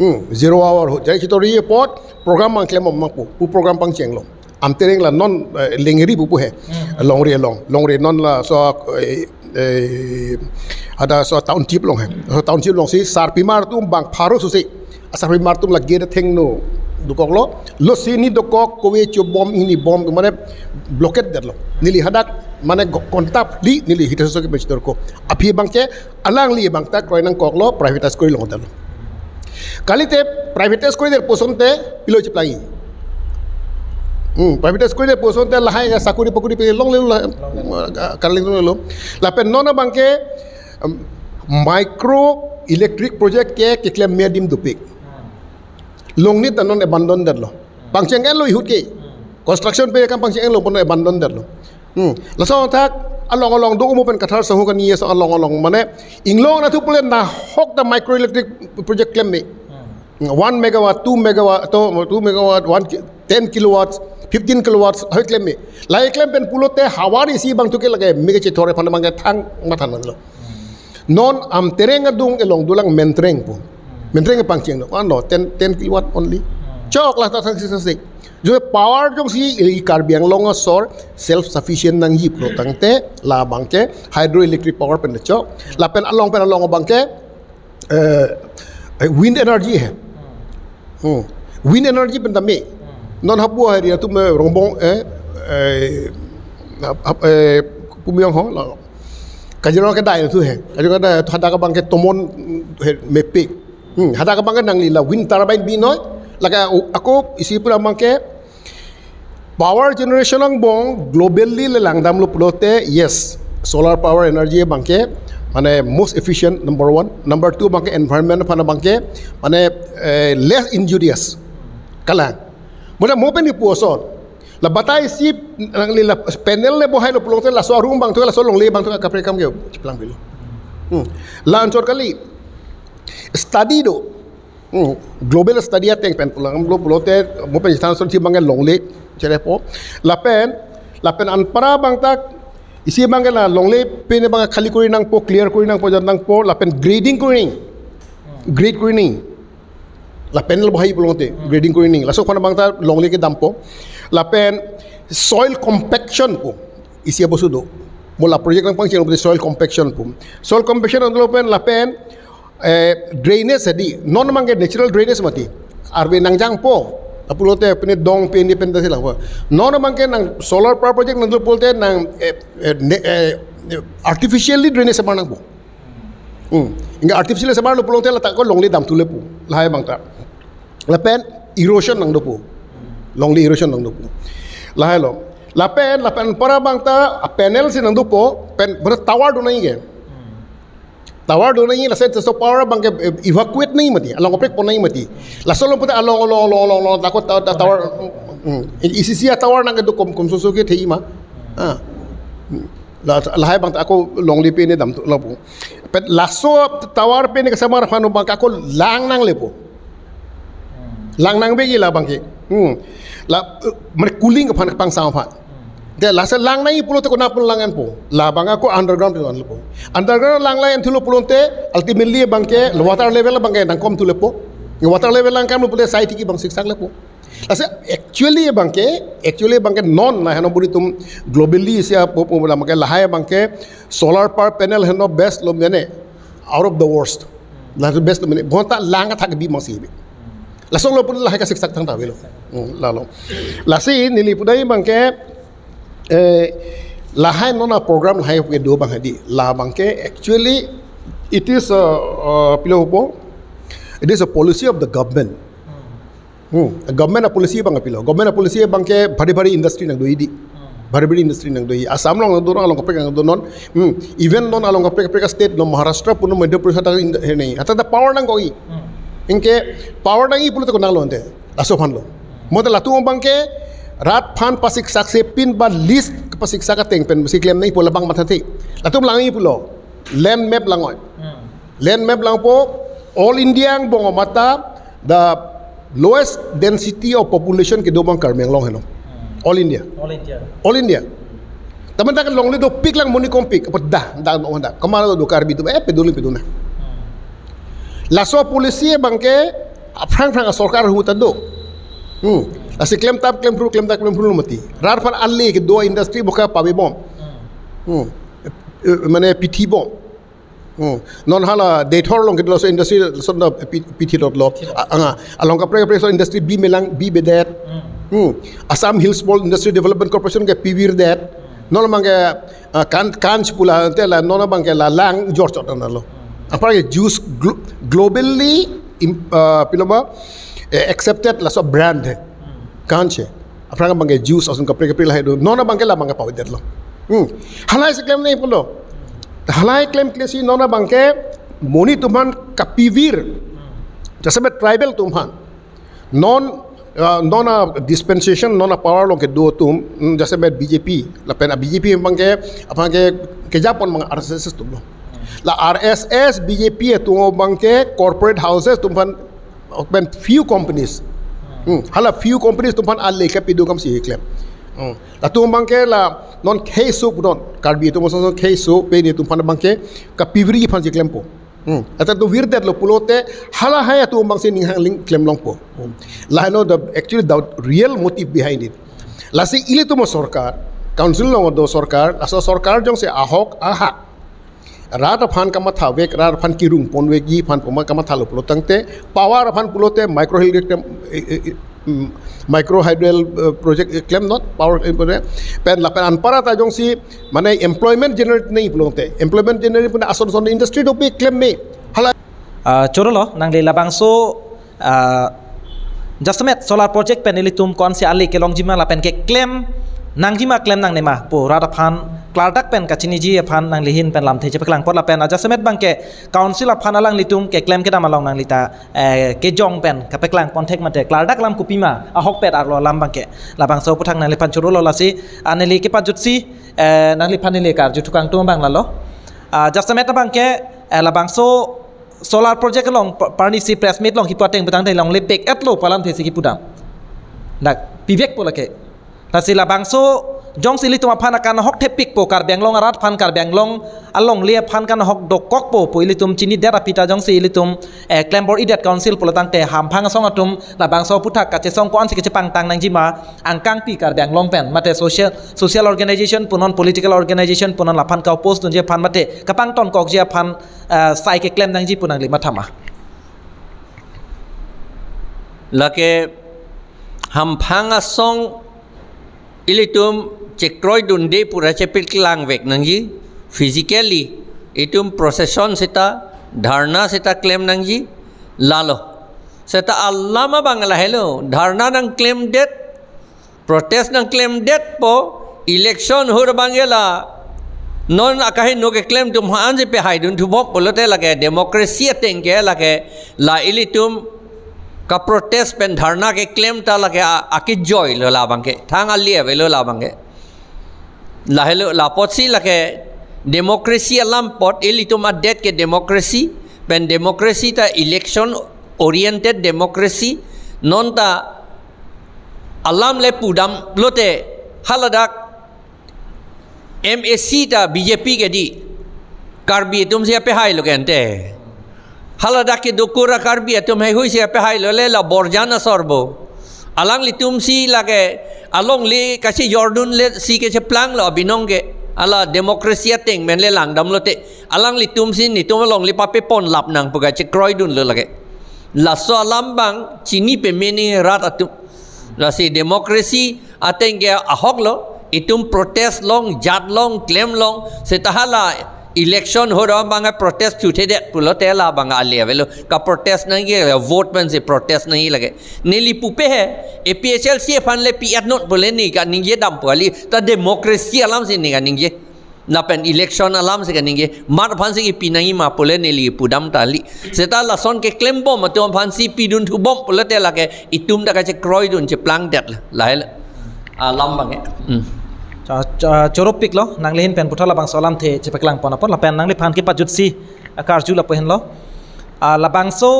0 hour ho jai chitori pot program mang claim mang pu program pang cheng lo am tereng la non lengri pu he long re non la so ada so township long he township long si sarpimar tum bang pharo su se sarpimar tum la gere theng no du kok lo si ni do kok ko we chu bom ini bom mane blockade der lo nili hadak mane kontap li nili hiteso ke bechitor ko api bang ke alang li bang ta kroinang kok lo privatize koi long der Kalite privatize koi der posonte pilo chiplangi privatize koi der posonte lahai sakuri pakuri pe long le karling lo la pen nona bangke micro electric project ke claim medim dupik long ni tanon abandon der lo pangcheng en lo ihut ke construction pe kam pangcheng en lo pon abandon der lo la so thak along do mo pen kathar sahu kan yes along mane inglong na thu pulen na hok the micro electric project claim me 1 megawatt 2 megawatt 2 megawatt 10 kilowatts 15 kilowatts hoy claim me lai claim pen pulote hawari si bang tuke lage mege che thore phan bang thang mathan lo non am tereng adung elong dulang mentreng pang cheng no 10 kilowatt only chok la ta thang sik जो पावर जो सी Karbi Anglong sor self sufficient nang hi pro tangte la bangke hydroelectric power pen cho la pen along bangke wind energy hai wind energy pen dame non hapu hari tu me rongbong pumyong ho la kajiro ka dai tu hai kajiro ka dai hada ka bangke tomon mepe hada ka bangke nang li la wind turbine bi noi laga ako isi pura bangke power generation ang bong globally le langdam lo pulote yes solar power energy bangke mane most efficient number 1 number 2 bangke environment phana bangke mane less injurious kala mona mo pen ni puoson la batai si nang li la panel le bohai lo pulote la so room bang tu la so long le bang tu ka prekam ge chiplang bilu la ancor kali study do global study ateng pen pulang lo pulote mo pen stan son si bangke long le cerepo lapen anpara bang tak isi bang la longle pene bang khali kori nang po clear kori nang po jang po lapen grading kori lapen lo bahai pulonte grading kori ning laso khona bang ta longle ke dampo lapen soil compaction po isi abosudo mola project nang pang soil compaction lo pen lapen drainage adi non mangke natural drainage mati arbe nang jang po apulote pene dong pe independent lang po non mangke nang solar power project nang pulote nang artificially drainage sa nang po inga artificially sa lo pulote la ta ko longli dam tule po lahay bang ta lapen erosion nang do po longli erosion nang do po lahay lo lapen para bang ta panel sin nang do po pen ber tower do nai ge tawar do nai la set so power bang ke evacuate nai mati along oprek pon nai mati la so lom puta along takot tawar ICC tawar nang do kom so ke thei ma la hai bang ako long li pe ne dam la pu pet la so tawar pe ne samar phanu bang ako lang nang lepo lang nang be gi la bang ke la mer cooling ka phan pang sang phan de la sa lang nai pulo te ko na pun langan po la bang ako underground pe lepo underground lang lai anthulo pulonte ultimately bang ke water level bang ke nang kom tu lepo water level lang kam pule site ki bang siksak lepo asa actually bang ke non na hano buri tum globally sia popo la bang ke lahai bang ke solar power panel hano best lo mene out of the worst la best lo mene bonta langa thak bi masi bi la song lo pun lahai ka siksak thang ta bi lo la lo la si nili pudai bang ke lahai nona program lahai ke do bang hadi la bang ke actually it is pilopo it is a policy of the government government a policy bang apilo government a policy bang ke bari industry nang doi di bari industry nang doi asam long do along kapek nang do non even non along kapek state no Maharashtra puno Madhya Pradesh ta nei ata the power nang goi inke power nang i pulo to nang lo ante aso phan lo modal atu bang ke rat phan pasik sakse pin ba list pasik saka teng pen si claim nei pola bang mathati latum lang i pulo land map langoi land map lang po all India bongo mata the lowest density of population ke dobang Karbiang long heno all India taman tak long le do pik lang moni kom pik apa dah onda kamala do Karbi tu peduli la so polisi bangke aprang sarkar hutan do asi claim pru mati rar fan alli ke do industry boka pabe bom mane pithi bom non hala de thor long ke lo so industry so na pithi dot lo anga along ka pre so industry b melang b bedet Assam Hills Small Industry Development Corporation ke pivir that non mangke kan pula te la non bangke la lang George na lo apa ke juice globally piloma accepted la so brand kanche apa bangke juice asun ka pre la do non bangke la bangke pawi det lo halai se claim nei pulo halai claim klesi non bangke moni tuman kapivir jasabet tribal tumhan non dispensation non power long ke do tum jase met BJP la pena BJP bangke apa ke Japon mang RSS tum la RSS BJP tu bangke corporate houses tum fan open few companies hala few companies tum fan alle ke pidu kam si claim la tum bangke la non case non karbi tu so case pe ni tum fan bangke ka pivri fan si claim po ata tu wirdet lo pulote hala haya tu bang sin hang link claim long po la no the actually the real motive behind it la si ile tu mo sarkar council long do sarkar asa sarkar jong se ahok aha rat phan kama tha vek rat phan kirung pon vek gi phan poma kama tha lo pulotangte power phan pulote micro hydel project claim not power pen la pen anpara ta jong si mane employment generate nei pulote employment generate pun ason son industry do be claim me hala chorolo nang le labang so justmet solar project pen elitum kon se ali ke longjima la pen ke claim nangjima claim nang nema po rada phan klardak pen kachini ji phan nang lihin pen lam the je peklang pot la pen adjustment bangke council phan alang litum ke claim ke damalong nang lita ke jong pen ka peklang kontek mate klardak lam kupima ahok pet arlo lam bangke labang so puthang nang lipan churolo lasi aneli ke pajutsi nang lipan ni lekar jutukang tu bang lalo adjustment bangke labang so solar project long parni si press meet long hipateng betang dai long le pek atlo palam the si kipudam dak pivek polake tasila bangso jong sili tuma phana kan hok thepik po Karbiang long arat phan Karbiang long along lia phan kan hok dok kok po poili tum chini dera pita jong sili tum Clambor Idiot Council polatang te ham phang song atum la bangso puthak ka che song ko an si ke pang tang nang jima angkang pi Karbiang long pen mate social organization punon political organization punon la phan ka post je phan mate kapang ton kok je phan sai ke claim nang ji punang li mathama lake ham phang song ilitum cekroi dunde pura cepil kelang vek nangji physically itum procession seta dharna seta claim nangji lalo seta allama bangla hello dharna nang claim date protest nang claim date po election hur bangela non akahin no ke claim tum han je pe haidun thu bok polote lage democracy tengke lage la ilitum ka protest pen dharna ke claim ta lage aki joy lo la bangke thang alia ve lo la bangke la helo la potsi lage democracy alam pot ilitum adet ke democracy pen democracy ta election oriented democracy non ta alam le pudam lote haladak MSC ta BJP ke di karbi tum sia pe hai lo kente halada ke dokura karbi tum hai hui sia pe hai lo le la borjana sorbo alang li tum si lage along li kasi Jordan le si ke se plang lo binong ke ala demokrasi teng men le lang dam lo te alang li tum si ni tum long li pa pe pon lap nang puga che kroi dun lo lage la so alam bang chini pe meni rat atu la si demokrasi ateng ke ahok lo itum protest long jat long claim long setahala election ho ro banga protest chute de pulote la banga alia velo ka protest nahi ke vote pen se protest nahi lage neli pupe hai APHL se fan le piat not bole ni ka ningye dam pali ta democracy alam se ni ka ningye na pen election alam se ka ningye mar fan se ki pinai ma pole neli pudam tali seta la son ke claim bom to fan si pidun thu bom pulote lage itum da ka che kroi dun che plang det la lam bange Coropik lo nang lehin pen putra labang solam the cepeklang pon apon la pen nang le phan ki pajut si akar ju la pohen lo labang so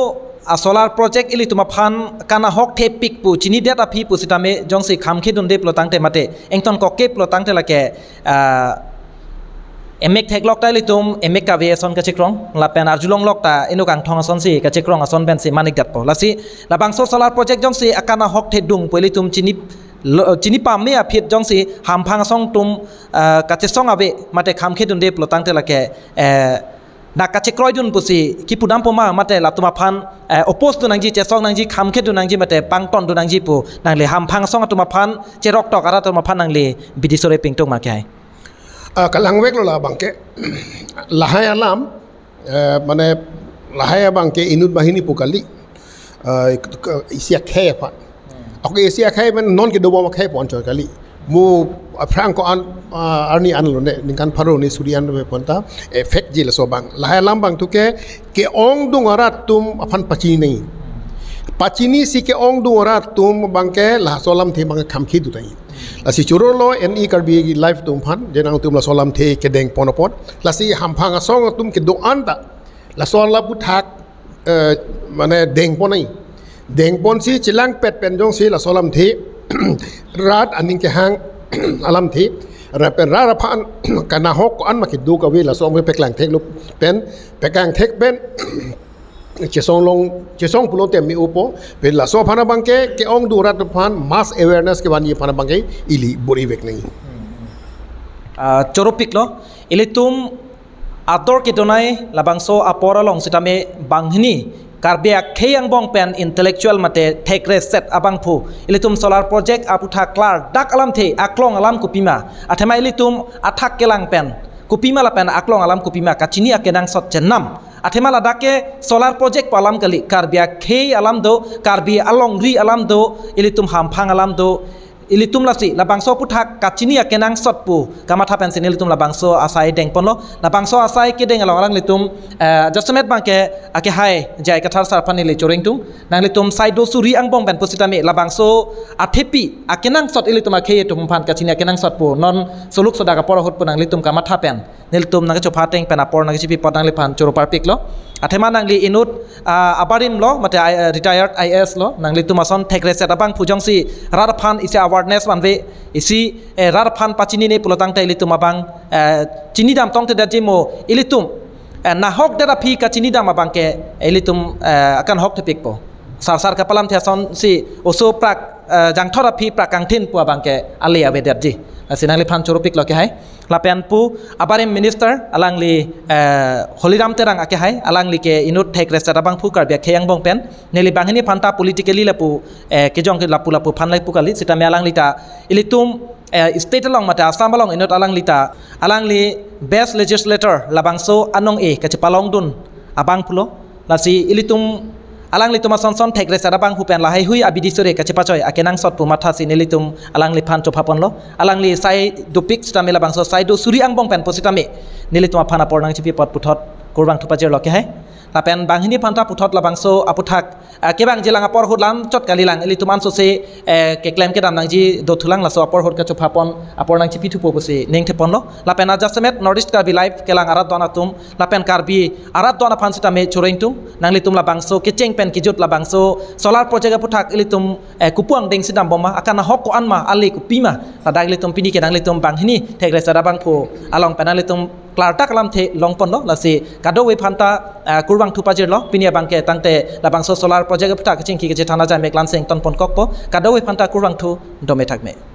a solar project ili tuma phan kana hok the pik pu chini det a phi pu sitame jong si kham khi dun de plo tang te mate engton ko ke plo tang te la ke emek thek lok tai li tum emek ka ve son ka chikrong la pen arjulong lok ta enu kang thong son si ka chikrong son ben si manik dat po la si labang so solar project jong si akana hok the dung pu li tum chini pam me a phit jong si ham phang song tum ka che song ave mate kham khe dun de plo tang te la ke na ka che kroi dun pu si ki pudam poma mate la tuma phan oppose tu nang ji che song nang ji kham khe dun nang ji mate pang ton du nang ji pu nang le ham phang song tuma phan che rok tok ara tuma phan nang le bidi sore ping tok ma ke ai kalang wek lo la bangke lahai alam mane lahai bangke inut bahini pukali isia khe pa ok isia khe men non ke dobo khe pon choi kali mu aprang ko an arni an lo ne ninkan pharo ni surian be ponta effect ji la so bang lahai alam bang tu ke ong dung arat tum aphan pachi nei pachini si ke ong dung arat tum bangke la solam the bang kham khi du nei la si churo lo ni karbi live tum phan jenang tum la solam the ke deng ponopot la si ham phang song tum ke do anta la sol la puthak mane deng ponai deng pon si chilang pet pen jong si la solam the rat aning ke hang alam the ra pen ra phan kana hok an ma ki du ka wi la som pe klang thek lu pen pe klang thek ben che song pulo tem mi upo pe la so phana bangke ke ong du rat phan mass awareness ke bani phana bangke ili bori vek nei Coropik lo ilitum ator ke donai labangso apora long sitame banghini karbia kheyang bong pen intellectual mate take reset abang phu ilitum solar project aputha klar dak alam the aklong alam kupima athema ilitum athak kelang pen kupima la pen aklong alam kupima kachini akenang sot chenam athema la dake solar project palam kali karbia khey alam do karbi along ri alam do ilitum hamphang alam do ilitum lasi labangso puthak kachini akenang sot pu kamatha pensin ilitum labangso asai deng ponlo labangso asai ke deng along alang litum justmet bangke ake hai jai kathar sarpani le choring tum nang litum sai do suri ang bong ben positame labangso athepi akenang sot ilitum akhe tum phan kachini akenang sot pu non soluk soda ka pora hot pu nang litum kamatha pen nilitum nang chopa teng pen apor nang chipi podang le phan choro parpik lo athema nang li inut abarim lo mate retired IS lo nang litum ason thek reset abang phujong si rar phan isi awareness wan ve isi rar phan pachini ne pulotang tai litum abang chini dam tong te da jimo ilitum na hok da phi ka chini dam abang ke ilitum akan hok te pik po sar ka palam the son si oso prak jang thora phi prakang thin pu abang ke alia ve dat ji sinang li phan choropik lo ke hai lapen pu abarim minister alang li holiram terang ake hai alang li ke inut thek resta abang phu kar bia kheyang bong pen neli banghini phanta politically lapu ke jong ke lapu phan lai pu kali sita me alang lita ilitum state along mata asam along inut alang lita alang li best legislator labangso anong e ke chapalong dun abang phulo lasi ilitum alang lituma son thekre sarabang hupen lahai hui abidi sore kache pachoy akenang sot pumata sinelitum alang li phan chopapon lo alang li sai dupik stamela bangso sai do suri ang bong pen positame nilituma phana pornang chipi pot puthot kurbang thupajer lo ke hai lapen banghini phanta puthot labangso aputhak kebang jelang apor hudlam chot kalilang elituman so se ke claim ke dam nang ji do thulang laso apor hod ka chopapon apor nang chipi thupo bose neng thepon lo lapen adjustment nordist karbi live kelang arat dona tum lapen karbi arat dona phan sitame chorein tum nang litum labangso ke cheng pen kijut labangso solar project aputhak elitum kupuang deng sidam bomma akana hok ko anma ali kupima ladak litum pini ke nang litum banghini thekre sarabang pho along penalitum Klarta kalam the longpon lo lasi kado we phanta kurbang thupajir lo pinia bangke tangte labangso solar project pta kaching ki ke thana jai meklan seng tonpon kokpo kado we phanta kurbang thu dome thakme